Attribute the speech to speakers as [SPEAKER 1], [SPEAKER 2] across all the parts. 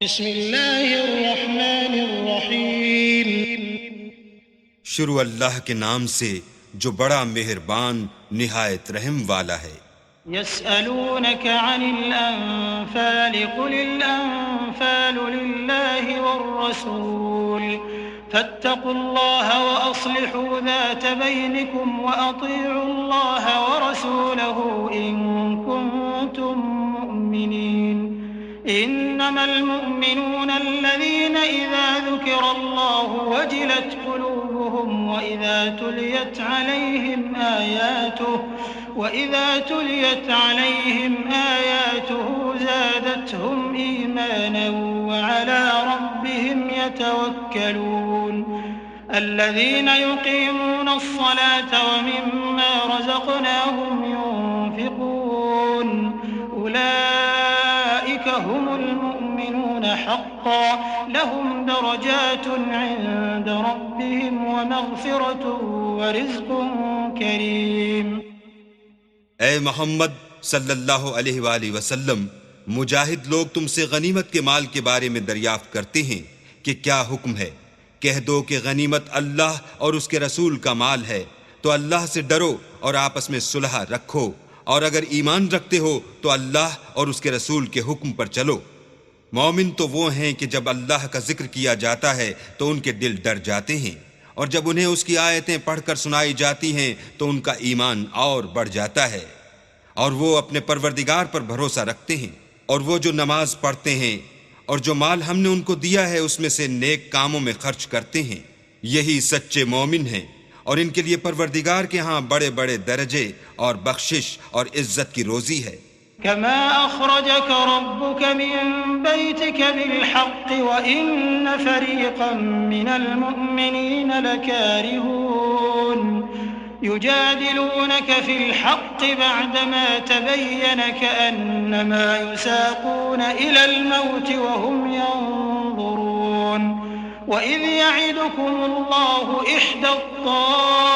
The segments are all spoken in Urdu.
[SPEAKER 1] بسم اللہ الرحمن الرحیم۔
[SPEAKER 2] شروع اللہ کے نام سے جو بڑا مہربان نہایت رحم والا ہے۔
[SPEAKER 1] يسألونك عن الأنفال قل الأنفال لله والرسول فاتقوا الله وأصلحوا ذات بينكم وأطيعوا الله ورسوله إن كنتم مؤمنين إنما المؤمنون الذين إذا ذكر الله وجلت قلوبهم وإذا تليت عليهم آياته زادتهم إيمانا وعلى ربهم يتوكلون الذين يقيمون الصلاة ومما رزقناهم ينفقون أولئك هم المؤمنون حقا لهم درجات عند ربهم ومغفرة ورزق كريم۔
[SPEAKER 2] اے محمد صلی اللہ علیہ وآلہ وسلم، مجاہد لوگ تم سے غنیمت کے مال کے بارے میں دریافت کرتے ہیں کہ کیا حکم ہے۔ کہہ دو کہ غنیمت اللہ اور اس کے رسول کا مال ہے، تو اللہ سے ڈرو اور آپس میں صلح رکھو، اور اگر ایمان رکھتے ہو تو اللہ اور اس کے رسول کے حکم پر چلو۔ مومن تو وہ ہیں کہ جب اللہ کا ذکر کیا جاتا ہے تو ان کے دل ڈر جاتے ہیں، اور جب انہیں اس کی آیتیں پڑھ کر سنائی جاتی ہیں تو ان کا ایمان اور بڑھ جاتا ہے، اور وہ اپنے پروردگار پر بھروسہ رکھتے ہیں، اور وہ جو نماز پڑھتے ہیں اور جو مال ہم نے ان کو دیا ہے اس میں سے نیک کاموں میں خرچ کرتے ہیں، یہی سچے مومن ہیں، اور ان کے لیے پروردگار کے ہاں بڑے بڑے درجے اور بخشش اور عزت کی روزی ہے۔
[SPEAKER 1] كما أخرجك ربك من بيتك بالحق وإن فريقا من المؤمنين لكارهون يجادلونك في الحق بعدما تبين كأنما يساقون إلى الموت وهم ينظرون وإذ يعدكم الله إحدى الطائفتين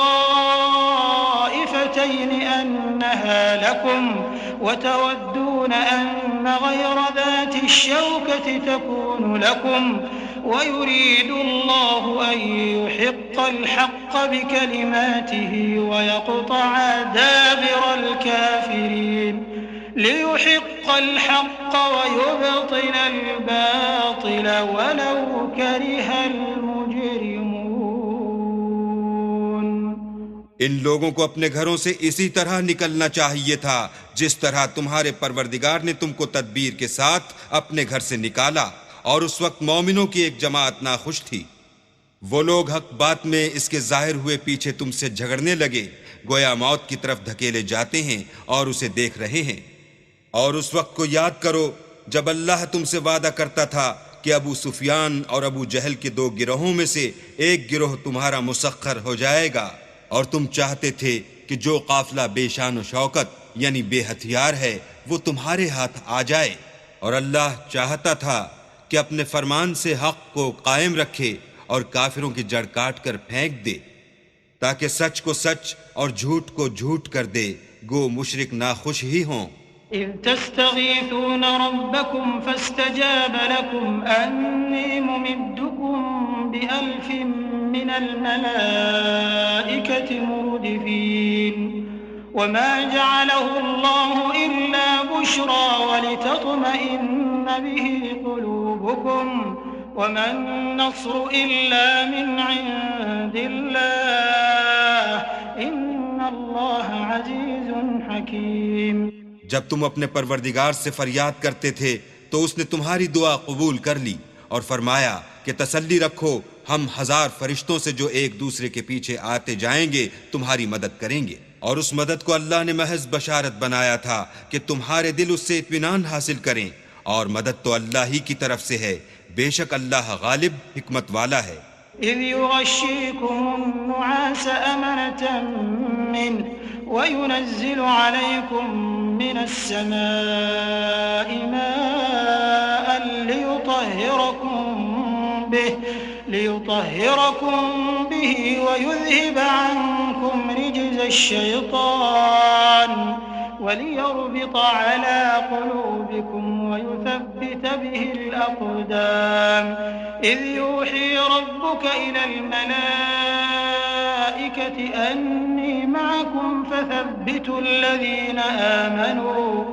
[SPEAKER 1] أنها لكم وتودون أن غير ذات الشوكة تكون لكم ويريد الله أن يحق الحق بكلماته ويقطع دابر الكافرين ليحق الحق ويبطل الباطل ولو كره المجرمون۔
[SPEAKER 2] ان لوگوں کو اپنے گھروں سے اسی طرح نکلنا چاہیے تھا جس طرح تمہارے پروردگار نے تم کو تدبیر کے ساتھ اپنے گھر سے نکالا، اور اس وقت مومنوں کی ایک جماعت ناخوش تھی۔ وہ لوگ حق بات میں اس کے ظاہر ہوئے پیچھے تم سے جھگڑنے لگے، گویا موت کی طرف دھکیلے جاتے ہیں اور اسے دیکھ رہے ہیں۔ اور اس وقت کو یاد کرو جب اللہ تم سے وعدہ کرتا تھا کہ ابو سفیان اور ابو جہل کے دو گروہوں میں سے ایک گروہ تمہارا مسخر ہو جائے گا، اور تم چاہتے تھے کہ جو قافلہ بے شان و شوکت یعنی بے ہتھیار ہے وہ تمہارے ہاتھ آ جائے، اور اللہ چاہتا تھا کہ اپنے فرمان سے حق کو قائم رکھے اور کافروں کی جڑ کاٹ کر پھینک دے، تاکہ سچ کو سچ اور جھوٹ کو جھوٹ کر دے، گو مشرک ناخوش ہی ہوں۔
[SPEAKER 1] إذ تستغيثون ربكم فاستجاب لكم أني ممدكم بألف من الملائكة مردفين وما جعله الله إلا بشرى ولتطمئن به قلوبكم وما النصر إلا من عند الله إن الله عزيز حكيم۔
[SPEAKER 2] جب تم اپنے پروردگار سے فریاد کرتے تھے تو اس نے تمہاری دعا قبول کر لی اور فرمایا کہ تسلی رکھو، ہم 1000 فرشتوں سے جو ایک دوسرے کے پیچھے آتے جائیں گے تمہاری مدد کریں گے، اور اس مدد کو اللہ نے محض بشارت بنایا تھا کہ تمہارے دل اس سے اطمینان حاصل کریں، اور مدد تو اللہ ہی کی طرف سے ہے، بے شک اللہ غالب حکمت والا ہے۔
[SPEAKER 1] إذ يغشيكم النعاس أمنة منه وينزل عليكم من السماء ماء ليطهركم به ويذهب عنكم رجز الشيطان وليربط على قلوبكم ويثبت لتثبت به الأقدام إذ يوحي ربك إلى الملائكة أني معكم فثبتوا الذين آمنوا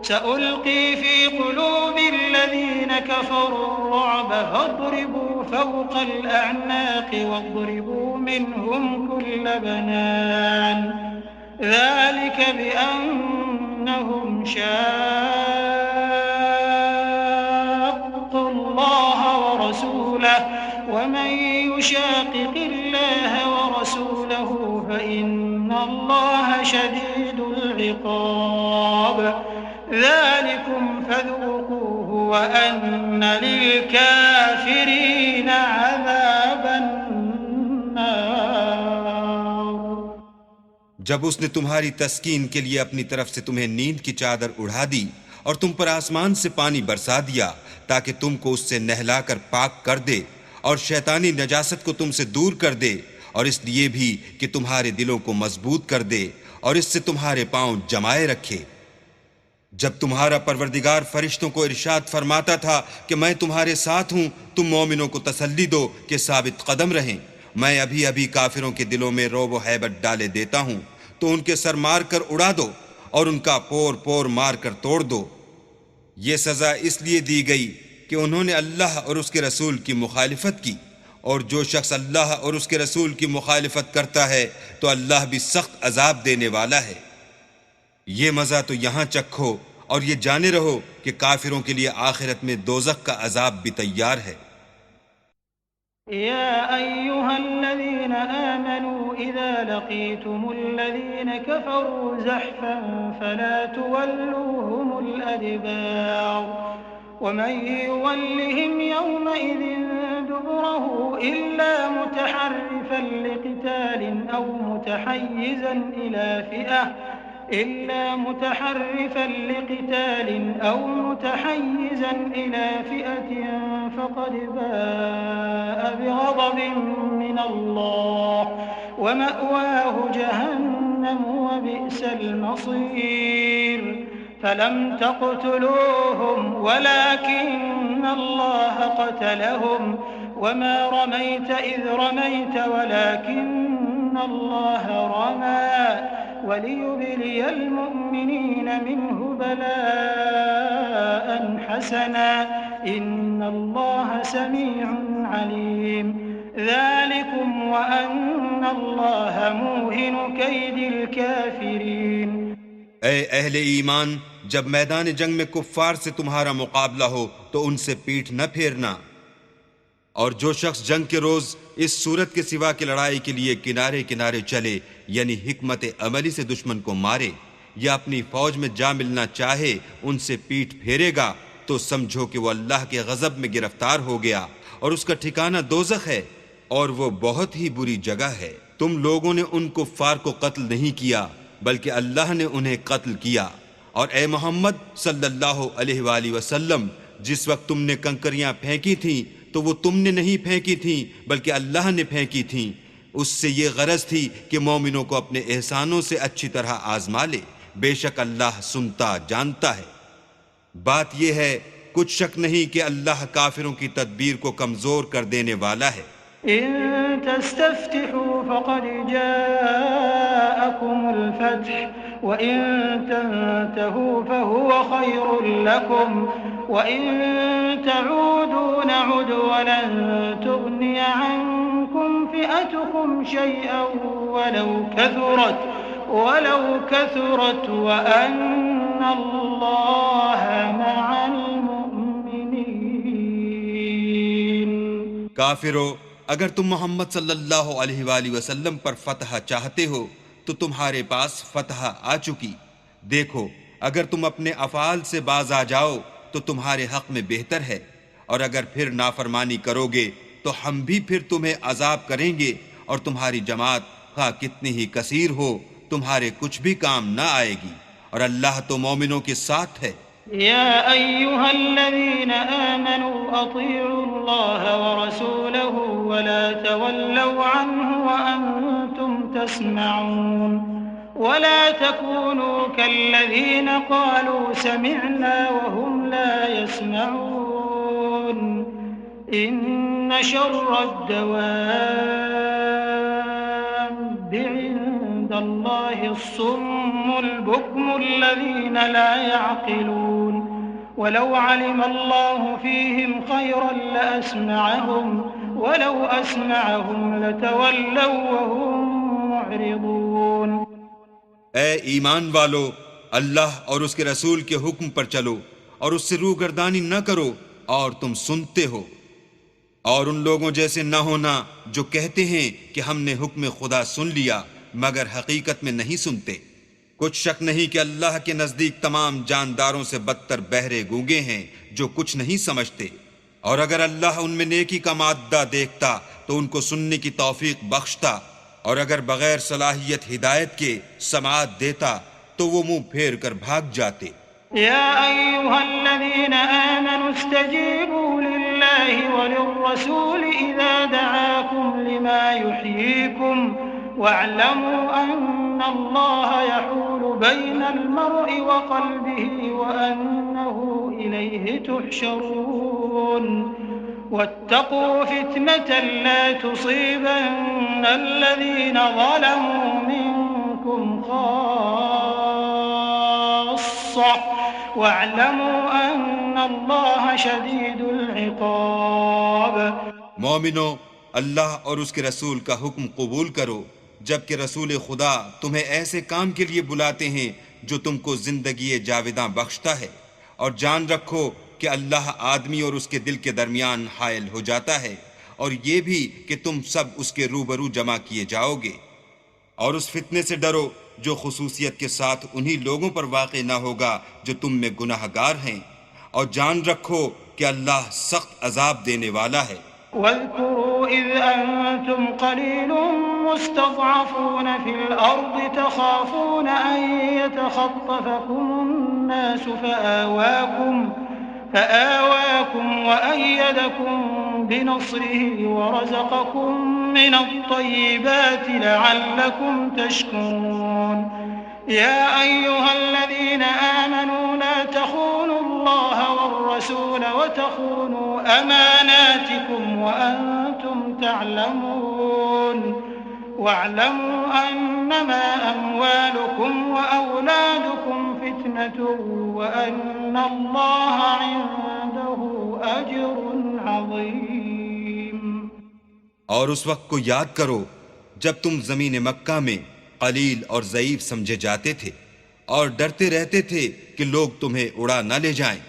[SPEAKER 1] سألقي في قلوب الذين كفروا الرعب فاضربوا فوق الأعناق واضربوا منهم كل بنان ذلك بأنهم شاقوا الله ورسوله ومن يشاقق الله ورسوله فإن الله شديد العقاب ذلكم فذوقوه وأن للكافرين عذاب النار.
[SPEAKER 2] جب اس نے تمہاری تسکین کے لیے اپنی طرف سے تمہیں نیند کی چادر اڑا دی اور تم پر آسمان سے پانی برسا دیا تاکہ تم کو اس سے نہلا کر پاک کر دے اور شیطانی نجاست کو تم سے دور کر دے اور اس لیے بھی کہ تمہارے دلوں کو مضبوط کر دے اور اس سے تمہارے پاؤں جمائے رکھے. جب تمہارا پروردگار فرشتوں کو ارشاد فرماتا تھا کہ میں تمہارے ساتھ ہوں، تم مومنوں کو تسلی دو کہ ثابت قدم رہیں، میں ابھی ابھی کافروں کے دلوں میں رعب و ہیبت ڈالے دیتا ہوں، تو ان کے سر مار کر اڑا دو اور ان کا پور پور مار کر توڑ دو. یہ سزا اس لیے دی گئی کہ انہوں نے اللہ اور اس کے رسول کی مخالفت کی، اور جو شخص اللہ اور اس کے رسول کی مخالفت کرتا ہے تو اللہ بھی سخت عذاب دینے والا ہے. یہ مزہ تو یہاں چکھو اور یہ جانے رہو کہ کافروں کے لیے آخرت میں دوزخ کا عذاب بھی تیار ہے.
[SPEAKER 1] يا أيها الذين آمنوا إذا لقيتم الذين كفروا زحفا فلا تولوهم الأدبار ومن يولهم يومئذ دبره إلا متحرفا لقتال أو متحيزا إلى فئة فقد باء بغضب من الله ومأواه جهنم وبئس المصير. فلم تقتلوهم ولكن الله قتلهم وما رميت إذ رميت ولكن الله رمى وليبلي المؤمنين منه بلاء حسنا إن الله سميع عليم. ذلكم وأن الله موهن كيد الكافرين.
[SPEAKER 2] اے اہل ایمان، جب میدان جنگ میں کفار سے تمہارا مقابلہ ہو تو ان سے پیٹھ نہ پھیرنا، اور جو شخص جنگ کے روز اس صورت کے سوا کی لڑائی کے لیے کنارے کنارے چلے، یعنی حکمت عملی سے دشمن کو مارے یا اپنی فوج میں جا ملنا چاہے، ان سے پیٹھ پھیرے گا تو سمجھو کہ وہ اللہ کے غضب میں گرفتار ہو گیا اور اس کا ٹھکانہ دوزخ ہے اور وہ بہت ہی بری جگہ ہے. تم لوگوں نے ان کفار کو قتل نہیں کیا بلکہ اللہ نے انہیں قتل کیا. اور اے محمد صلی اللہ علیہ وآلہ وسلم، جس وقت تم نے کنکریاں پھینکی تھیں تو وہ تم نے نہیں پھینکی تھیں بلکہ اللہ نے پھینکی تھیں. اس سے یہ غرض تھی کہ مومنوں کو اپنے احسانوں سے اچھی طرح آزما لے. بے شک اللہ سنتا جانتا ہے. بات یہ ہے، کچھ شک نہیں کہ اللہ کافروں کی تدبیر کو کمزور کر دینے والا ہے.
[SPEAKER 1] إن تستفتحوا فقد جاءكم الفتح وإن تنتهوا فهو خير لكم وإن تعودوا نعد ولن تغني عنكم فئتكم شيئا ولو كثرت وأن الله مع المؤمنين.
[SPEAKER 2] کافرو، اگر تم محمد صلی اللہ علیہ وآلہ وسلم پر فتح چاہتے ہو تو تمہارے پاس فتح آ چکی. دیکھو، اگر تم اپنے افعال سے باز آ جاؤ تو تمہارے حق میں بہتر ہے، اور اگر پھر نافرمانی کرو گے تو ہم بھی پھر تمہیں عذاب کریں گے، اور تمہاری جماعت خواہ کتنی ہی کثیر ہو تمہارے کچھ بھی کام نہ آئے گی، اور اللہ تو مومنوں کے ساتھ ہے.
[SPEAKER 1] يا أيها الذين آمنوا أطيعوا الله ورسوله ولا تولوا عنه وأنتم تسمعون ولا تكونوا كالذين قالوا سمعنا وهم لا يسمعون إن شر الدواب عند الله الصم البكم الذين لا يعقلون ولو علم الله فيهم خيرا لأسمعهم ولو أسمعهم لتولوا وهم معرضون.
[SPEAKER 2] اے ایمان والو، اللہ اور اس کے رسول کے حکم پر چلو اور اس سے روگردانی نہ کرو اور تم سنتے ہو، اور ان لوگوں جیسے نہ ہونا جو کہتے ہیں کہ ہم نے حکم خدا سن لیا مگر حقیقت میں نہیں سنتے. کچھ شک نہیں کہ اللہ کے نزدیک تمام جانداروں سے بدتر بہرے گونگے ہیں جو کچھ نہیں سمجھتے. اور اگر اللہ ان میں نیکی کا مادہ دیکھتا تو ان کو سننے کی توفیق بخشتا، اور اگر بغیر صلاحیت ہدایت کے سماعت دیتا تو وہ منہ پھیر کر بھاگ جاتے.
[SPEAKER 1] يا أيها الذين آمنوا استجيبوا لله وللرسول إذا دعاكم لما يحييكم واعلموا أن الله يحول بين المرء وقلبه وأنه إليه تحشرون. واتقوا فتنة لا تصيبن الذين ظلموا منكم خاصة واعلموا أن الله شديد العقاب.
[SPEAKER 2] مومنو، اللہ اور اس کے رسول کا حکم قبول کرو جبکہ رسول خدا تمہیں ایسے کام کے لیے بلاتے ہیں جو تم کو زندگی جاوداں بخشتا ہے، اور جان رکھو کہ اللہ آدمی اور اس کے دل کے درمیان حائل ہو جاتا ہے، اور یہ بھی کہ تم سب اس کے روبرو جمع کیے جاؤ گے. اور اس فتنے سے ڈرو جو خصوصیت کے ساتھ انہی لوگوں پر واقع نہ ہوگا جو تم میں گناہ گار ہیں، اور جان رکھو کہ اللہ سخت عذاب دینے والا ہے.
[SPEAKER 1] واذكروا إذ أنتم قليل مستضعفون في الأرض تخافون أن يتخطفكم الناس فآواكم وأيدكم بنصره ورزقكم من الطيبات لعلكم تشكرون. يا أيها الذين آمنوا لا تخونوا الله والرسول وتخونوا أماناتكم وأنتم تعلمون. واعلموا أنما أموالكم وأولادكم فتنة وأن الله عنده أجر عظيم.
[SPEAKER 2] اور اس وقت کو یاد کرو جب تم زمین مکہ میں قلیل اور ضعیف سمجھے جاتے تھے اور ڈرتے رہتے تھے کہ لوگ تمہیں اڑا نہ لے جائیں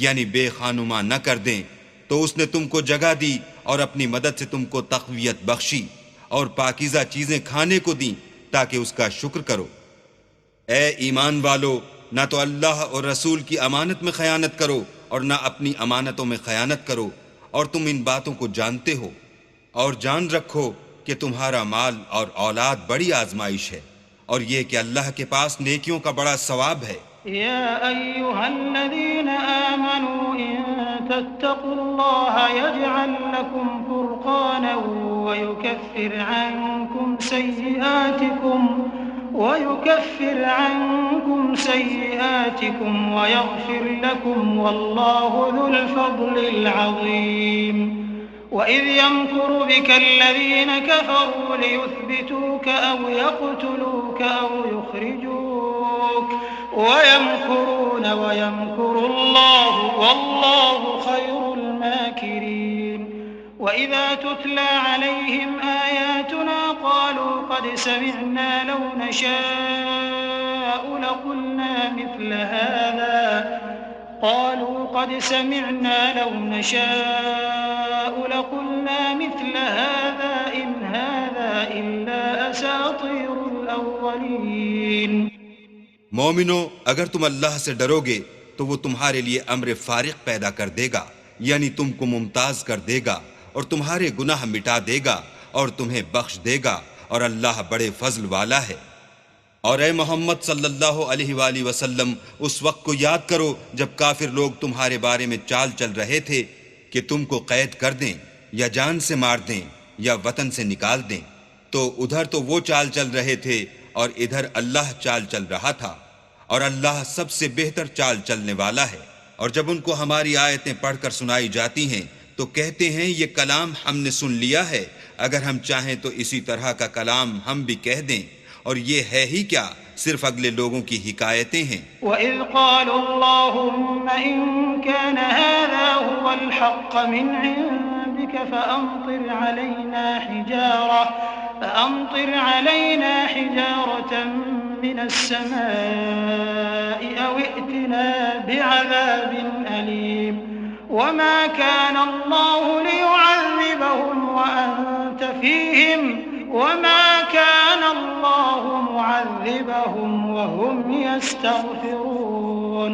[SPEAKER 2] یعنی بے خانما نہ کر دیں، تو اس نے تم کو جگہ دی اور اپنی مدد سے تم کو تقویت بخشی اور پاکیزہ چیزیں کھانے کو دیں تاکہ اس کا شکر کرو. اے ایمان والو، نہ تو اللہ اور رسول کی امانت میں خیانت کرو اور نہ اپنی امانتوں میں خیانت کرو، اور تم ان باتوں کو جانتے ہو، اور جان رکھو کہ تمہارا مال اور اولاد بڑی آزمائش ہے، اور یہ کہ اللہ کے پاس نیکیوں کا بڑا ثواب ہے.
[SPEAKER 1] يا أيها الذين آمنوا إن تتقوا الله يجعل لكم فرقانا ويكفر عنكم سيئاتكم ويغفر لكم والله ذو الفضل العظيم. وإذ يمكر بك الذين كفروا ليثبتوك أو يقتلوك أو يخرجوك ويمكرون ويمكر الله والله خير الماكرين. وإذا تتلى عليهم آياتنا قالوا قد سمعنا لو نشاء لقلنا مثل هذا إن هذا إلا أساطير الأولين.
[SPEAKER 2] مومنو، اگر تم اللہ سے ڈرو گے تو وہ تمہارے لیے امر فارق پیدا کر دے گا، یعنی تم کو ممتاز کر دے گا اور تمہارے گناہ مٹا دے گا اور تمہیں بخش دے گا، اور اللہ بڑے فضل والا ہے. اور اے محمد صلی اللہ علیہ وآلہ وسلم، اس وقت کو یاد کرو جب کافر لوگ تمہارے بارے میں چال چل رہے تھے کہ تم کو قید کر دیں یا جان سے مار دیں یا وطن سے نکال دیں، تو ادھر تو وہ چال چل رہے تھے اور ادھر اللہ چال چل رہا تھا، اور اللہ سب سے بہتر چال چلنے والا ہے. اور جب ان کو ہماری آیتیں پڑھ کر سنائی جاتی ہیں تو کہتے ہیں یہ کلام ہم نے سن لیا ہے، اگر ہم چاہیں تو اسی طرح کا کلام ہم بھی کہہ دیں، اور یہ ہے ہی کیا، صرف اگلے لوگوں کی حکایتیں ہیں۔
[SPEAKER 1] وَإِذْ قَالُوا اللَّهُمَّ إِن كَانَ هَذَا هُوَ الْحَقَّ مِنْ عِندِكَ فَأَمْطِرْ عَلَيْنَا حِجَارَةً مِّنَ السَّمَاءِ أَوْ ائْتِنَا بِعَذَابٍ أَلِيمٍ وَمَا كَانَ اللَّهُ لِيُعَذِّبَهُمْ وَأَنْتَ فِيهِمْ وَمَا كَانَ اللَّهُ مُعَذِّبَهُمْ وَهُمْ يَسْتَغْفِرُونَ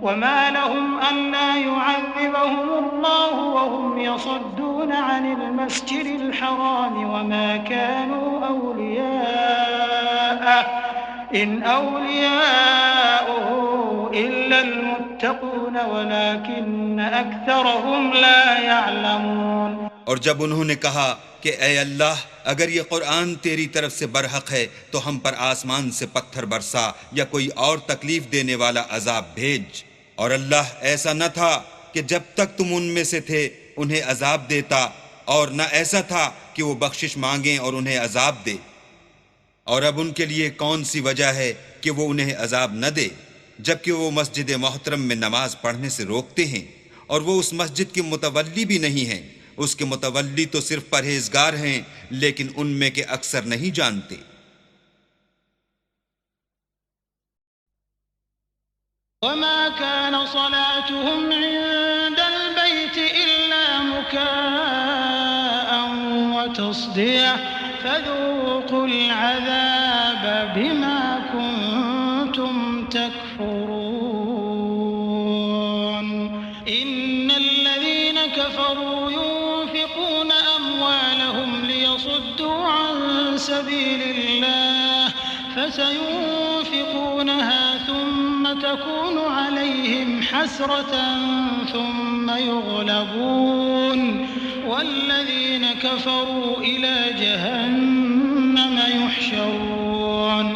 [SPEAKER 1] وَمَا لَهُمْ أَلَّا يُعَذِّبَهُمُ اللَّهُ وَهُمْ يَصُدُّونَ عَنِ الْمَسْجِدِ الْحَرَامِ وَمَا كَانُوا أَوْلِيَاءَهُ إِنْ أَوْلِيَاؤُهُ إِلَّا الْمُتَّقُونَ وَلَكِنَّ أَكْثَرَهُمْ لَا يَعْلَمُونَ۔
[SPEAKER 2] اور جب انہوں نے کہا کہ اے اللہ اگر یہ قرآن تیری طرف سے برحق ہے تو ہم پر آسمان سے پتھر برسا یا کوئی اور تکلیف دینے والا عذاب بھیج، اور اللہ ایسا نہ تھا کہ جب تک تم ان میں سے تھے انہیں عذاب دیتا، اور نہ ایسا تھا کہ وہ بخشش مانگیں اور انہیں عذاب دے۔ اور اب ان کے لیے کون سی وجہ ہے کہ وہ انہیں عذاب نہ دے جبکہ وہ مسجد محترم میں نماز پڑھنے سے روکتے ہیں، اور وہ اس مسجد کے متولی بھی نہیں ہیں، اس کے متولی تو صرف پرہیزگار ہیں لیکن ان میں کے اکثر نہیں جانتے۔
[SPEAKER 1] وَمَا كَانَ صَلَاتُهُمْ عِندَ الْبَيْتِ إِلَّا مُكَاءً وَتَصْدِيَةً فَذُوقُوا الْعَذَابَ بِمَا كُنتُمْ تَكْفُرُونَ إِنَّ الَّذِينَ كَفَرُوا يُنفِقُونَ أَمْوَالَهُمْ لِيَصُدُّوا عَن سَبِيلِ اللَّهِ فَسَيُنفِقُونَهَا ثُمَّ تَكُونُ عَلَيْهِمْ حَسْرَةً ثُمَّ يُغْلَبُونَ وَالَّذِينَ كَفَرُوا إِلَى جَهَنَّمَ يُحْشَرُونَ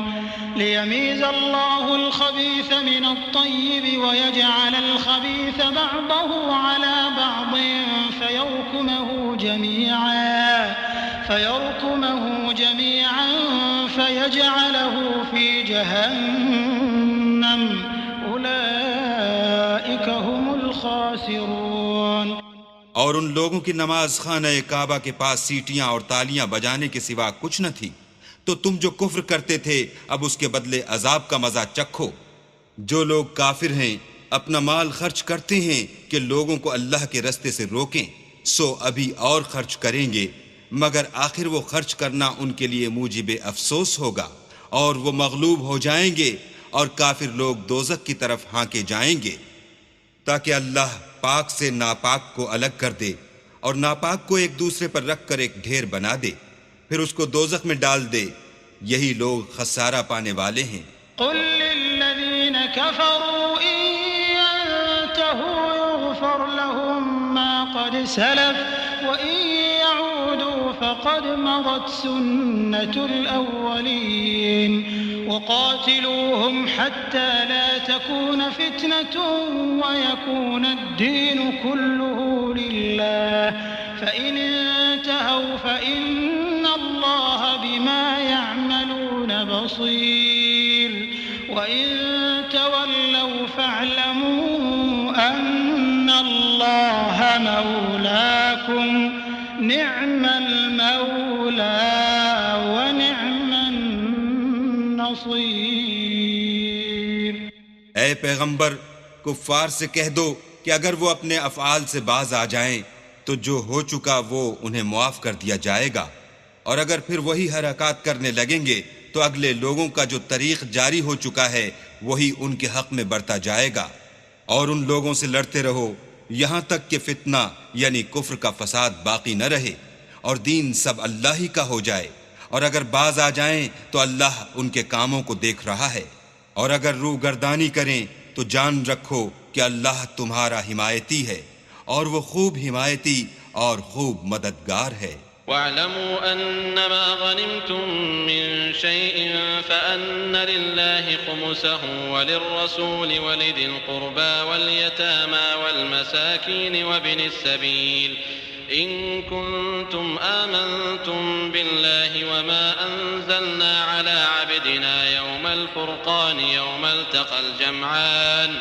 [SPEAKER 1] لِيَمِيزَ اللَّهُ الْخَبِيثَ مِنَ الطَّيِّبِ وَيَجْعَلَ الْخَبِيثَ بَعْضَهُ عَلَى بَعْضٍ فيركمه جميعا فيجعله في جهنم أولئك هم الخاسرون۔
[SPEAKER 2] اور ان لوگوں کی نماز خانہ کعبہ کے پاس سیٹیاں اور تالیاں بجانے کے سوا کچھ نہ تھی، تو تم جو کفر کرتے تھے اب اس کے بدلے عذاب کا مزہ چکھو۔ جو لوگ کافر ہیں اپنا مال خرچ کرتے ہیں کہ لوگوں کو اللہ کے رستے سے روکیں، سو ابھی اور خرچ کریں گے، مگر آخر وہ خرچ کرنا ان کے لیے موجب افسوس ہوگا، اور وہ مغلوب ہو جائیں گے اور کافر لوگ دوزخ کی طرف ہانکے جائیں گے، تاکہ اللہ پاک سے ناپاک کو الگ کر دے اور ناپاک کو ایک دوسرے پر رکھ کر ایک ڈھیر بنا دے، پھر اس کو دوزخ میں ڈال دے۔ یہی لوگ خسارہ پانے والے ہیں۔
[SPEAKER 1] قل للذین كفروا إن ينتهوا يغفر لهم ما قد سلف وإن يعودوا فقد مضت سنة الأولين وقاتلوهم حتى لا تكون فتنة ويكون الدين كله لله فإن انتهوا فإن الله بما يعملون بصير وإن تولوا فاعلموا أن الله مولاكم نعم المولى ونعم النصير۔
[SPEAKER 2] اے پیغمبر کفار سے کہہ دو کہ اگر وہ اپنے افعال سے باز آ جائیں تو جو ہو چکا وہ انہیں معاف کر دیا جائے گا، اور اگر پھر وہی حرکات کرنے لگیں گے تو اگلے لوگوں کا جو طریق جاری ہو چکا ہے وہی ان کے حق میں برتا جائے گا، اور ان لوگوں سے لڑتے رہو یہاں تک کہ فتنہ یعنی کفر کا فساد باقی نہ رہے اور دین سب اللہ ہی کا ہو جائے، اور اگر باز آ جائیں تو اللہ ان کے کاموں کو دیکھ رہا ہے، اور اگر روح گردانی کریں تو جان رکھو کہ اللہ تمہارا حمایتی ہے اور وہ خوب حمایتی اور خوب مددگار ہے۔
[SPEAKER 3] واعلموا أنما غنمتم من شيء فأن لله خمسه وللرسول ولذي القربى واليتامى والمساكين وابن السبيل إن كنتم آمنتم بالله وما أنزلنا على عبدنا يوم الفرقان يوم التقى الجمعان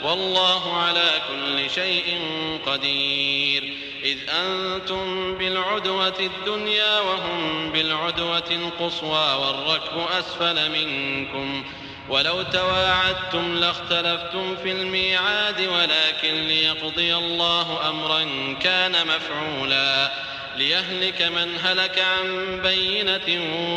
[SPEAKER 3] والله على كل شيء قدير إذ أنتم بالعدوة الدنيا وهم بالعدوة القصوى والركب أسفل منكم ولو تواعدتم لاختلفتم في الميعاد ولكن ليقضي الله أمرا كان مفعولا ليهلك من هلك عن بينة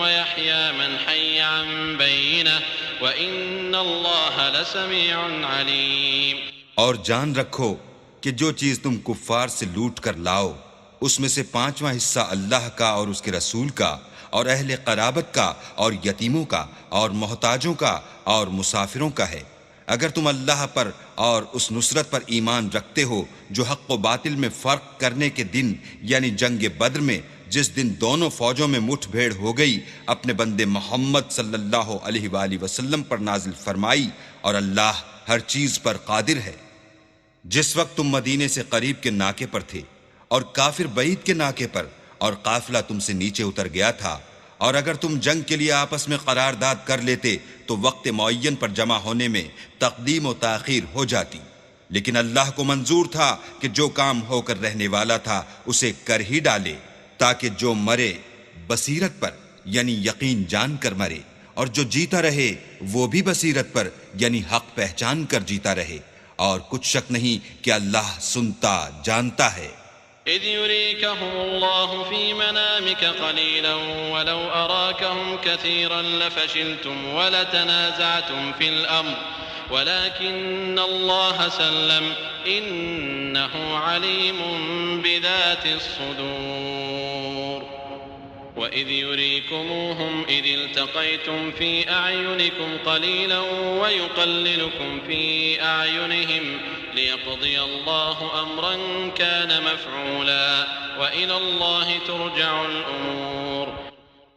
[SPEAKER 3] ويحيى من حي عن بينة وإن الله لسميع عليم.
[SPEAKER 2] اور جان رکھو کہ جو چیز تم کفار سے لوٹ کر لاؤ اس میں سے 5واں حصہ اللہ کا اور اس کے رسول کا اور اہل قرابت کا اور یتیموں کا اور محتاجوں کا اور مسافروں کا ہے. اگر تم اللہ پر اور اس نصرت پر ایمان رکھتے ہو جو حق و باطل میں فرق کرنے کے دن یعنی جنگ بدر میں جس دن دونوں فوجوں میں مٹھ بھیڑ ہو گئی اپنے بندے محمد صلی اللہ علیہ وآلہ وسلم پر نازل فرمائی اور اللہ ہر چیز پر قادر ہے. جس وقت تم مدینے سے قریب کے ناکے پر تھے اور کافر بعید کے ناکے پر اور قافلہ تم سے نیچے اتر گیا تھا اور اگر تم جنگ کے لیے آپس میں قرارداد کر لیتے تو وقت معین پر جمع ہونے میں تقدیم و تاخیر ہو جاتی، لیکن اللہ کو منظور تھا کہ جو کام ہو کر رہنے والا تھا اسے کر ہی ڈالے تاکہ جو مرے بصیرت پر یعنی یقین جان کر مرے اور جو جیتا رہے وہ بھی بصیرت پر یعنی حق پہچان کر جیتا رہے، اور کچھ شک نہیں کہ اللہ سنتا جانتا ہے.
[SPEAKER 3] إذ يريكهم الله في منامك قليلا ولو أراكهم كثيرا لفشلتم ولتنازعتم في الأمر ولكن الله سلم إنه عليم بذات الصدور. وإذ يريكموهم إذ التقيتم في أعينكم قليلا ويقللكم في أعينهم ليقضي الله أمرا كان مفعولا وإلى الله ترجع الأمور.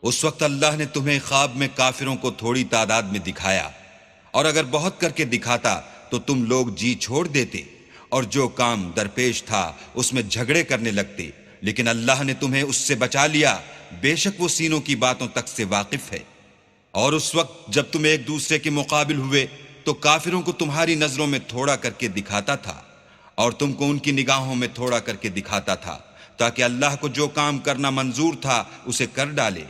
[SPEAKER 2] اس وقت اللہ نے تمہیں خواب میں کافروں کو تھوڑی تعداد میں دکھایا، اور اگر بہت کر کے دکھاتا تو تم لوگ جی چھوڑ دیتے اور جو کام درپیش تھا اس میں جھگڑے کرنے لگتے، لیکن اللہ نے تمہیں اس سے بچا لیا، بے شک وہ سینوں کی باتوں تک سے واقف ہے. اور اس وقت جب تم ایک دوسرے کے مقابل ہوئے تو کافروں کو تمہاری نظروں میں تھوڑا کر کے دکھاتا تھا اور تم کو ان کی نگاہوں میں تھوڑا کر کے دکھاتا تھا تاکہ اللہ کو جو کام کرنا منظور تھا اسے کر ڈالے،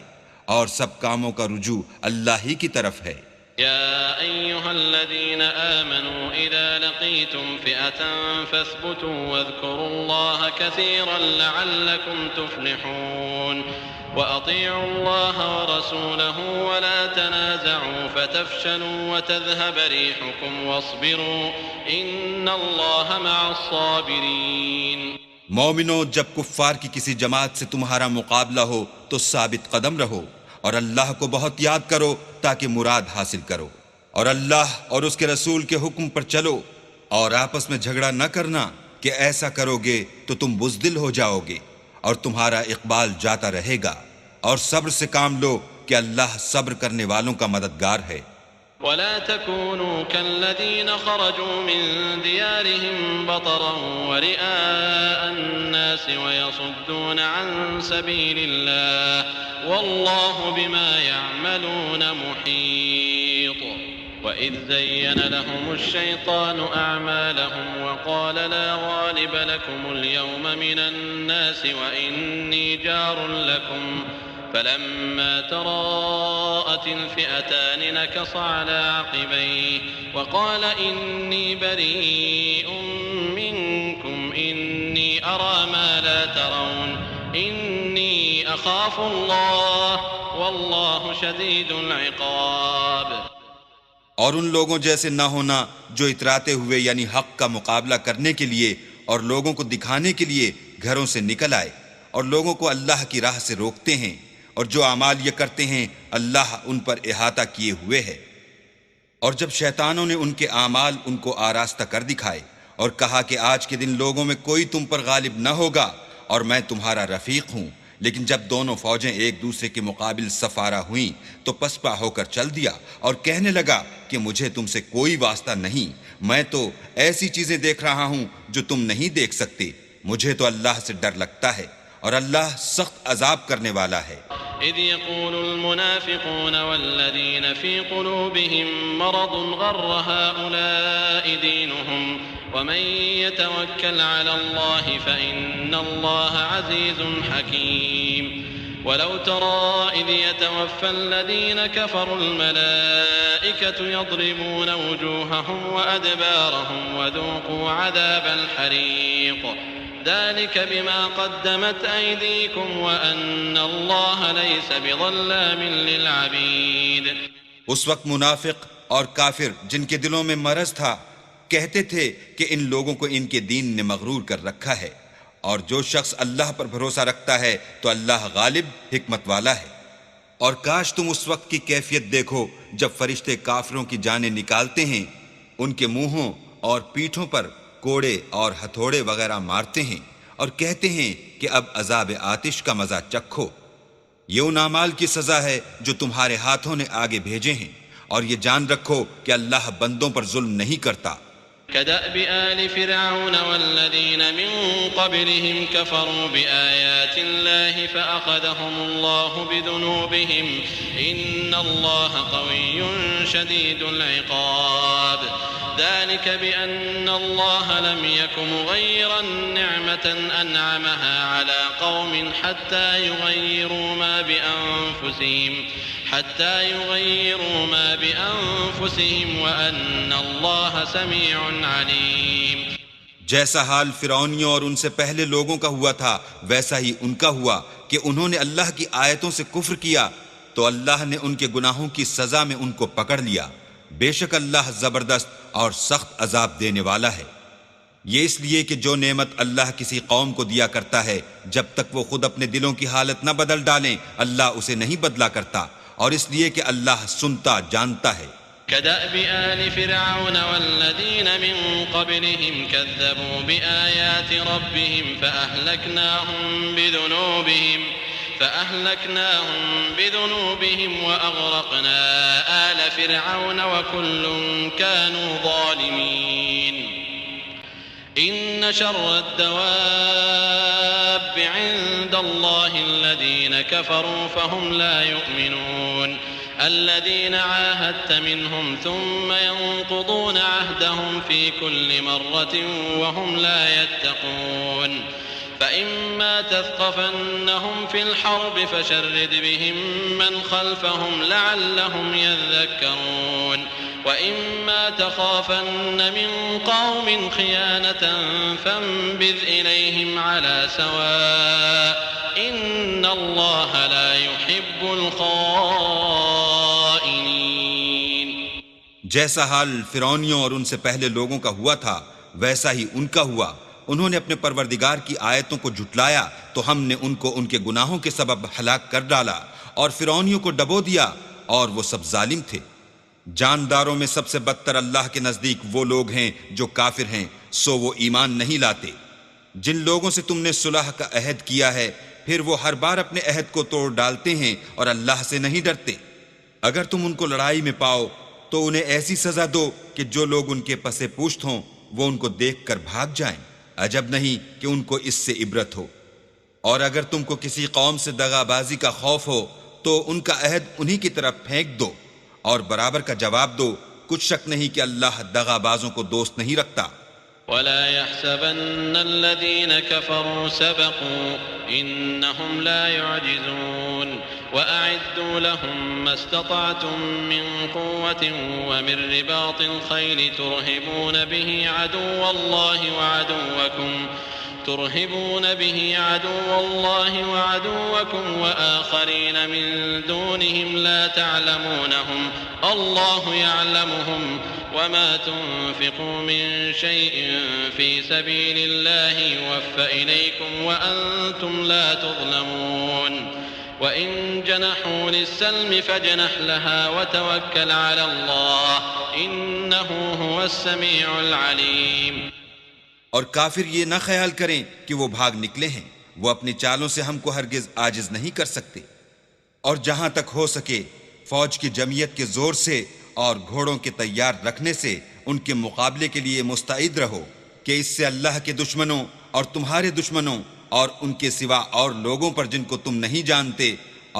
[SPEAKER 2] اور سب کاموں کا رجوع اللہ ہی کی طرف ہے.
[SPEAKER 3] يا أيها الذين آمنوا إذا لقيتم فئة فاثبتوا واذكروا الله كثيرا لعلكم تفلحون. وأطيعوا الله ورسوله ولا تنازعوا فتفشلوا وتذهب ريحكم واصبروا إن الله مع الصابرين.
[SPEAKER 2] مومنو، جب کفار کی کسی جماعت سے تمہارا مقابلہ ہو تو ثابت قدم رہو اور اللہ کو بہت یاد کرو تاکہ مراد حاصل کرو، اور اللہ اور اس کے رسول کے حکم پر چلو، اور آپس میں جھگڑا نہ کرنا کہ ایسا کرو گے تو تم بزدل ہو جاؤ گے اور تمہارا اقبال جاتا رہے گا، اور صبر سے کام لو کہ اللہ صبر کرنے والوں کا مددگار ہے.
[SPEAKER 3] ولا تكونوا كالذين خرجوا من ديارهم بطرا ورئاء الناس ويصدون عن سبيل الله والله بما يعملون محيط. وإذ زين لهم الشيطان أعمالهم وقال لا غالب لكم اليوم من الناس وإني جار لكم فلما تراءت الفئتان نكص على عقبيه وقال إني بريء منكم إني أرى ما لا ترون إني أخاف الله والله شديد العقاب.
[SPEAKER 2] اور ان لوگوں جیسے نہ ہونا جو اتراتے ہوئے یعنی حق کا مقابلہ کرنے کے لیے اور لوگوں کو دکھانے کے لیے گھروں سے نکل آئے اور لوگوں کو اللہ کی راہ سے روکتے ہیں، اور جو اعمال یہ کرتے ہیں اللہ ان پر احاطہ کیے ہوئے ہے. اور جب شیطانوں نے ان کے اعمال ان کو آراستہ کر دکھائے اور کہا کہ آج کے دن لوگوں میں کوئی تم پر غالب نہ ہوگا اور میں تمہارا رفیق ہوں، لیکن جب دونوں فوجیں ایک دوسرے کے مقابل صف آرا ہوئیں تو پسپا ہو کر چل دیا اور کہنے لگا کہ مجھے تم سے کوئی واسطہ نہیں، میں تو ایسی چیزیں دیکھ رہا ہوں جو تم نہیں دیکھ سکتے، مجھے تو اللہ سے ڈر لگتا ہے اور اللہ سخت عذاب کرنے والا ہے۔
[SPEAKER 3] إذ يقول المنافقون والذين في قلوبهم مرض غر هؤلاء دينهم ومن يتوكل على الله فإن الله عزيز حكيم ولو ترى إذ يتوفى الذين كفروا الملائكة يضربون وجوههم وأدبارهم وذوقوا عذاب الحريق ذلك بما قدمت أيديكم وأن الله ليس بظلام للعبيد۔
[SPEAKER 2] اس وقت منافق اور کافر جن کے دلوں میں مرض تھا کہتے تھے کہ ان لوگوں کو ان کے دین نے مغرور کر رکھا ہے، اور جو شخص اللہ پر بھروسہ رکھتا ہے تو اللہ غالب حکمت والا ہے۔ اور کاش تم اس وقت کی کیفیت دیکھو جب فرشتے کافروں کی جانیں نکالتے ہیں، ان کے منہوں اور پیٹھوں پر کوڑے اور ہتھوڑے وغیرہ مارتے ہیں اور کہتے ہیں کہ اب عذاب آتش کا مزہ چکھو۔ یہ ان اعمال کی سزا ہے جو تمہارے ہاتھوں نے آگے بھیجے ہیں، اور یہ جان رکھو کہ اللہ بندوں پر ظلم نہیں کرتا۔
[SPEAKER 3] كدأب آل فرعون والذين من قبلهم كفروا بآيات الله فأخذهم الله بذنوبهم إن الله قوي شديد العقاب ذلك بأن الله لم يك مغيرا نعمة أنعمها على قوم حتى يغيروا ما بأنفسهم وأن الله سميع عليم۔
[SPEAKER 2] جیسا حال فرعونیوں اور ان سے پہلے لوگوں کا ہوا تھا ویسا ہی ان کا ہوا کہ انہوں نے اللہ کی آیتوں سے کفر کیا تو اللہ نے ان کے گناہوں کی سزا میں ان کو پکڑ لیا۔ بے شک اللہ زبردست اور سخت عذاب دینے والا ہے۔ یہ اس لیے کہ جو نعمت اللہ کسی قوم کو دیا کرتا ہے جب تک وہ خود اپنے دلوں کی حالت نہ بدل ڈالیں اللہ اسے نہیں بدلا کرتا، اور اس لیے کہ اللہ سنتا جانتا ہے۔
[SPEAKER 3] كدأب آل فرعون والذين من قبلهم كذبوا بآيات ربهم فأهلكناهم بذنوبهم وأغرقنا آل فرعون وكل كانوا ظالمين۔ إن شر الدواب عند الله الذين كفروا فهم لا يؤمنون الذين عاهدت منهم ثم ينقضون عهدهم في كل مرة وهم لا يتقون فإما تثقفنهم في الحرب فشرد بهم من خلفهم لعلهم يذكرون وإما تخافن من قوم خيانة فانبذ إليهم على سواء إن الله لا يحب الخائنين۔
[SPEAKER 2] جیسا حال فرعونیوں اور ان سے پہلے لوگوں کا ہوا تھا ویسا ہی ان کا ہوا۔ انہوں نے اپنے پروردگار کی آیتوں کو جھٹلایا تو ہم نے ان کو ان کے گناہوں کے سبب ہلاک کر ڈالا، اور فرعونیوں کو ڈبو دیا، اور وہ سب ظالم تھے۔ جانداروں میں سب سے بدتر اللہ کے نزدیک وہ لوگ ہیں جو کافر ہیں، سو وہ ایمان نہیں لاتے۔ جن لوگوں سے تم نے صلح کا عہد کیا ہے پھر وہ ہر بار اپنے عہد کو توڑ ڈالتے ہیں اور اللہ سے نہیں ڈرتے۔ اگر تم ان کو لڑائی میں پاؤ تو انہیں ایسی سزا دو کہ جو لوگ ان کے پسے پوشت ہوں وہ ان کو دیکھ کر بھاگ جائیں، عجب نہیں کہ ان کو اس سے عبرت ہو۔ اور اگر تم کو کسی قوم سے دغا بازی کا خوف ہو تو ان کا عہد انہی کی طرف پھینک دو اور برابر کا جواب دو، کچھ شک نہیں کہ اللہ دغا بازوں کو دوست نہیں رکھتا۔
[SPEAKER 3] ولا يحسبن الذين كفروا سبقوا إنهم لا يعجزون وأعدوا لهم ما استطعتم من قوة ومن رباط الخيل ترهبون به عدو الله وعدوكم وآخرين من دونهم لا تعلمونهم الله يعلمهم وما تنفقوا من شيء في سبيل الله يوفى إليكم وأنتم لا تظلمون وإن جنحوا للسلم فاجنح لها وتوكل على الله إنه هو السميع العليم۔
[SPEAKER 2] اور کافر یہ نہ خیال کریں کہ وہ بھاگ نکلے ہیں، وہ اپنی چالوں سے ہم کو ہرگز عاجز نہیں کر سکتے۔ اور جہاں تک ہو سکے فوج کی جمعیت کے زور سے اور گھوڑوں کے تیار رکھنے سے ان کے مقابلے کے لیے مستعد رہو کہ اس سے اللہ کے دشمنوں اور تمہارے دشمنوں اور ان کے سوا اور لوگوں پر جن کو تم نہیں جانتے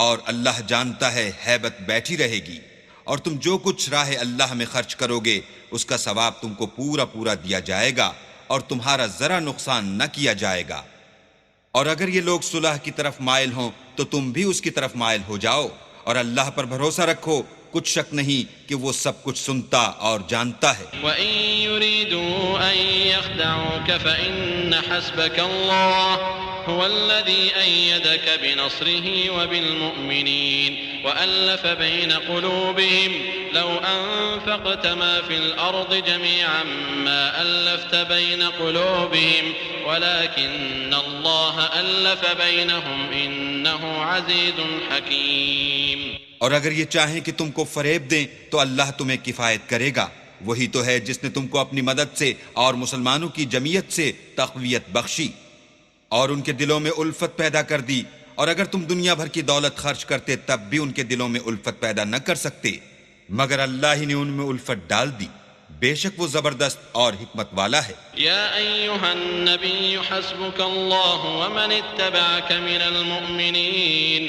[SPEAKER 2] اور اللہ جانتا ہے ہیبت بیٹھی رہے گی، اور تم جو کچھ راہ اللہ میں خرچ کرو گے اس کا ثواب تم کو پورا پورا دیا جائے گا اور تمہارا ذرا نقصان نہ کیا جائے گا۔ اور اگر یہ لوگ صلح کی طرف مائل ہوں تو تم بھی اس کی طرف مائل ہو جاؤ، اور اللہ پر بھروسہ رکھو، کچھ شک نہیں کہ وہ سب کچھ سنتا اور جانتا ہے۔
[SPEAKER 3] وَإِن يُرِيدُوا أَن يَخْدَعُوكَ فَإِنَّ حَسْبَكَ اللَّهُ هو الذي أيدك بنصره وبالمؤمنين وألف بين قلوبهم لو أنفقت ما في الأرض جميعا ما ألفت بين قلوبهم ولكن الله ألف بينهم إنه عزيز حكيم۔
[SPEAKER 2] اور اگر یہ چاہیں کہ تم کو فریب دیں تو اللہ تمہیں کفایت کرے گا، وہی تو ہے جس نے تم کو اپنی مدد سے اور مسلمانوں کی جمعیت سے تقویت بخشی اور ان کے دلوں میں الفت پیدا کر دی، اور اگر تم دنیا بھر کی دولت خرچ کرتے تب بھی ان کے دلوں میں الفت پیدا نہ کر سکتے، مگر اللہ ہی نے ان میں الفت ڈال دی، بے شک وہ زبردست اور حکمت والا ہے۔
[SPEAKER 3] یا ایہا النبی حسبک اللہ ومن اتبعک من المؤمنین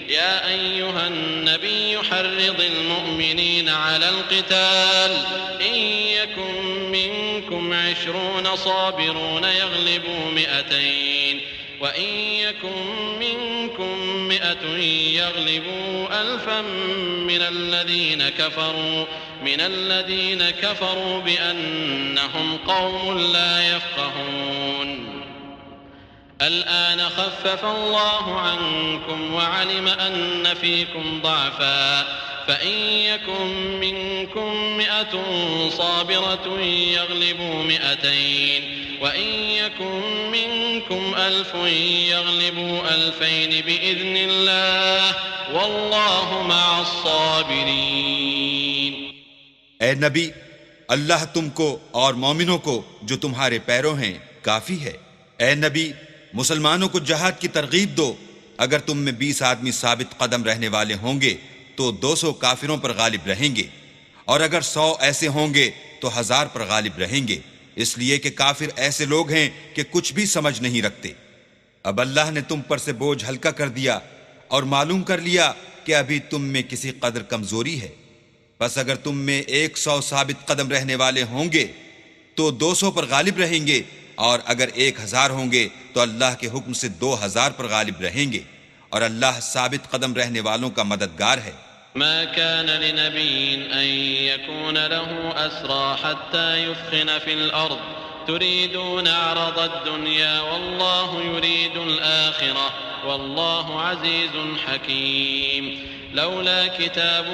[SPEAKER 3] یا ایہا النبی حرض المؤمنین علی القتال ان یکن منکم 20 صابرون یغلبوا 200 وَإِن يَكُن مِّنكُم 100 يَغْلِبُوا أَلْفًا مِّنَ الَّذِينَ كَفَرُوا بِأَنَّهُمْ قَوْمٌ لَّا يَفْقَهُونَ الآن خفف الله عنكم وعلم أن فيكم ضعفا فإن يكن منكم 100 صابرة يغلبوا 200 وإن يكن منكم 1000 يغلبوا 2000 بإذن الله والله مع الصابرين۔
[SPEAKER 2] اے نبی، اللہ تم کو اور مومنوں کو جو تمہارے پیرو ہیں کافی ہے۔ اے نبی، مسلمانوں کو جہاد کی ترغیب دو، اگر تم میں 20 آدمی ثابت قدم رہنے والے ہوں گے تو 200 کافروں پر غالب رہیں گے، اور اگر 100 ایسے ہوں گے تو 1000 پر غالب رہیں گے، اس لیے کہ کافر ایسے لوگ ہیں کہ کچھ بھی سمجھ نہیں رکھتے۔ اب اللہ نے تم پر سے بوجھ ہلکا کر دیا اور معلوم کر لیا کہ ابھی تم میں کسی قدر کمزوری ہے، بس اگر تم میں 100 ثابت قدم رہنے والے ہوں گے تو 200 پر غالب رہیں گے، اور اگر 1000 ہوں گے تو اللہ کے حکم سے 2000 پر غالب رہیں گے، اور اللہ ثابت قدم رہنے والوں کا مددگار ہے۔
[SPEAKER 3] ما كان لنبي أن يكون له أسرى حتى يثخن في الأرض تريدون عرض الدنيا والله يريد الآخرة والله عزيز حكيم لولا كتاب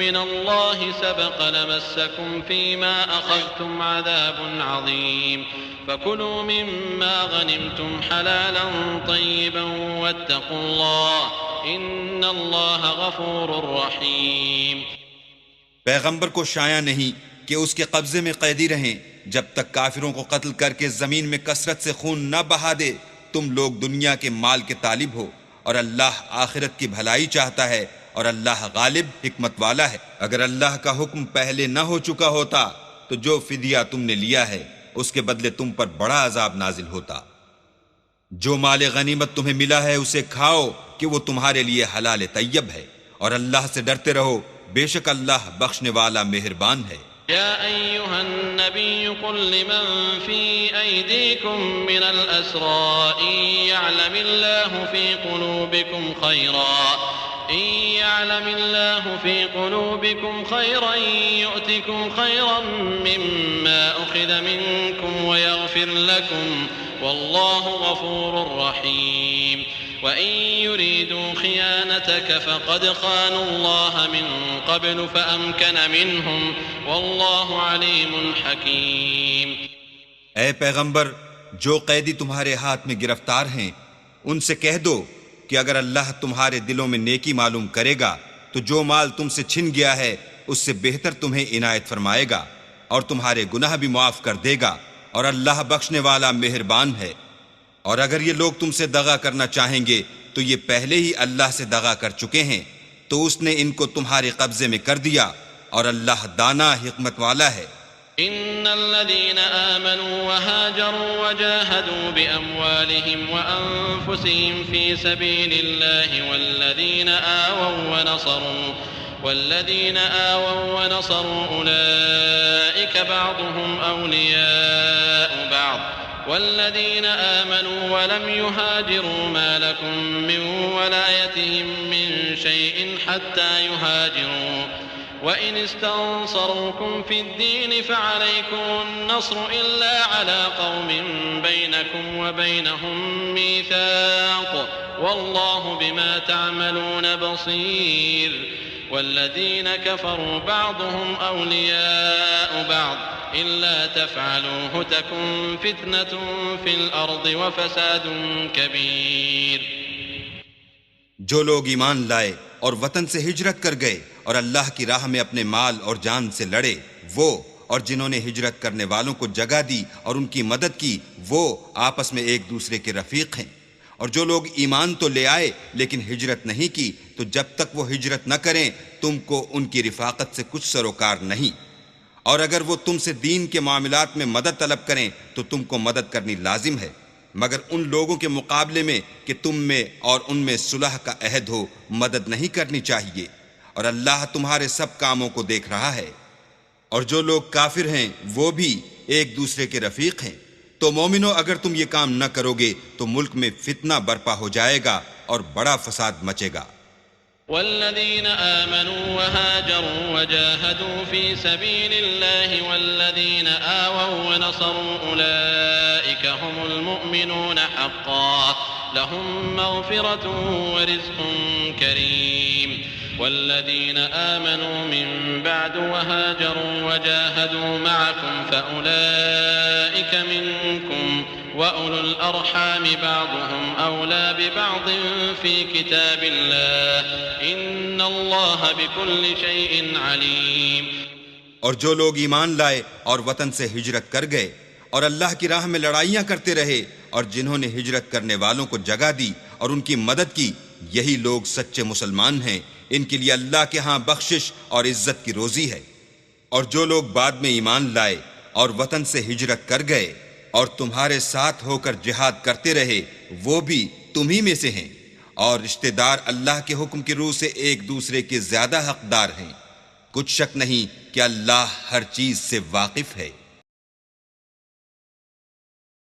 [SPEAKER 3] من الله سبق لمسكم فيما أخذتم عذاب عظيم فكلوا مما غنمتم حلالا طيبا واتقوا الله ان اللہ غفور رحیم۔
[SPEAKER 2] پیغمبر کو شایع نہیں کہ اس کے قبضے میں قیدی رہیں جب تک کافروں کو قتل کر کے زمین میں کثرت سے خون نہ بہا دے۔ تم لوگ دنیا کے مال کے طالب ہو اور اللہ آخرت کی بھلائی چاہتا ہے، اور اللہ غالب حکمت والا ہے۔ اگر اللہ کا حکم پہلے نہ ہو چکا ہوتا تو جو فدیہ تم نے لیا ہے اس کے بدلے تم پر بڑا عذاب نازل ہوتا۔ جو مال غنیمت تمہیں ملا ہے اسے کھاؤ کہ وہ تمہارے لیے حلال طیب ہے، اور اللہ سے ڈرتے رہو، بے شک اللہ بخشنے والا مہربان ہے۔
[SPEAKER 3] یا ایہا النبی قل لمن فی ایدیکم من الاسراء ان یعلم اللہ فی قلوبکم خیرا یؤتکم خیرا مما اخذ منکم ویغفر لکم واللہ غفور رحیم۔ وَإِن يُرِيدُوا خِيَانَتَكَ فَقَدْ خَانُوا اللَّهَ مِن قَبْلُ فَأَمْكَنَ مِنْهُمْ وَاللَّهُ عَلِيمٌ حَكِيمٌ۔
[SPEAKER 2] اے پیغمبر، جو قیدی تمہارے ہاتھ میں گرفتار ہیں ان سے کہہ دو کہ اگر اللہ تمہارے دلوں میں نیکی معلوم کرے گا تو جو مال تم سے چھن گیا ہے اس سے بہتر تمہیں عنایت فرمائے گا، اور تمہارے گناہ بھی معاف کر دے گا، اور اللہ بخشنے والا مہربان ہے۔ اور اگر یہ لوگ تم سے دغا کرنا چاہیں گے تو یہ پہلے ہی اللہ سے دغا کر چکے ہیں، تو اس نے ان کو تمہارے قبضے میں کر دیا، اور اللہ دانا حکمت والا ہے۔
[SPEAKER 3] إن الذين آمنوا وهاجروا وجاهدوا بأموالهم وأنفسهم في سبيل الله والذين آووا ونصروا أولئك بعضهم أولياء بعض والذين آمنوا ولم يهاجروا ما لكم من ولايتهم من شيء حتى يهاجروا وإن استنصروكم في الدين فعليكم النصر إلا على قوم بينكم وبينهم ميثاق والله بما تعملون بصير والذين كفروا بعضهم أولياء بعض إلا تفعلوه تكن فتنة في الأرض وفساد كبير۔
[SPEAKER 2] جو لوگ ایمان لائے اور وطن سے ہجرت کر گئے اور اللہ کی راہ میں اپنے مال اور جان سے لڑے، وہ اور جنہوں نے ہجرت کرنے والوں کو جگہ دی اور ان کی مدد کی، وہ آپس میں ایک دوسرے کے رفیق ہیں۔ اور جو لوگ ایمان تو لے آئے لیکن ہجرت نہیں کی، تو جب تک وہ ہجرت نہ کریں تم کو ان کی رفاقت سے کچھ سروکار نہیں، اور اگر وہ تم سے دین کے معاملات میں مدد طلب کریں تو تم کو مدد کرنی لازم ہے، مگر ان لوگوں کے مقابلے میں کہ تم میں اور ان میں صلح کا عہد ہو مدد نہیں کرنی چاہیے، اور اللہ تمہارے سب کاموں کو دیکھ رہا ہے۔ اور جو لوگ کافر ہیں وہ بھی ایک دوسرے کے رفیق ہیں، تو مومنو اگر تم یہ کام نہ کرو گے تو ملک میں فتنہ برپا ہو جائے گا اور بڑا فساد مچے گا۔
[SPEAKER 3] والذين آمنوا وهاجروا وجاهدوا في سبيل الله والذين آووا ونصروا أولئك هم المؤمنون حقا لهم مغفرة ورزق كريم والذين آمنوا من بعد وهاجروا وجاهدوا معكم فأولئك منكم وأولو الأرحام بعضهم أولى ببعض في كتاب الله إن الله بكل شيء عليم۔
[SPEAKER 2] اور جو لوگ ایمان لائے اور وطن سے ہجرت کر گئے اور اللہ کی راہ میں لڑائیاں کرتے رہے اور جنہوں نے ہجرت کرنے والوں کو جگہ دی اور ان کی مدد کی، یہی لوگ سچے مسلمان ہیں، ان کے لیے اللہ کے ہاں بخشش اور عزت کی روزی ہے۔ اور جو لوگ بعد میں ایمان لائے اور وطن سے ہجرت کر گئے اور تمہارے ساتھ ہو کر جہاد کرتے رہے، وہ بھی تمہیں میں سے ہیں، اور رشتہ دار اللہ کے حکم کی روح سے ایک دوسرے کے زیادہ حقدار ہیں۔ کچھ شک نہیں کہ اللہ ہر چیز سے واقف ہے۔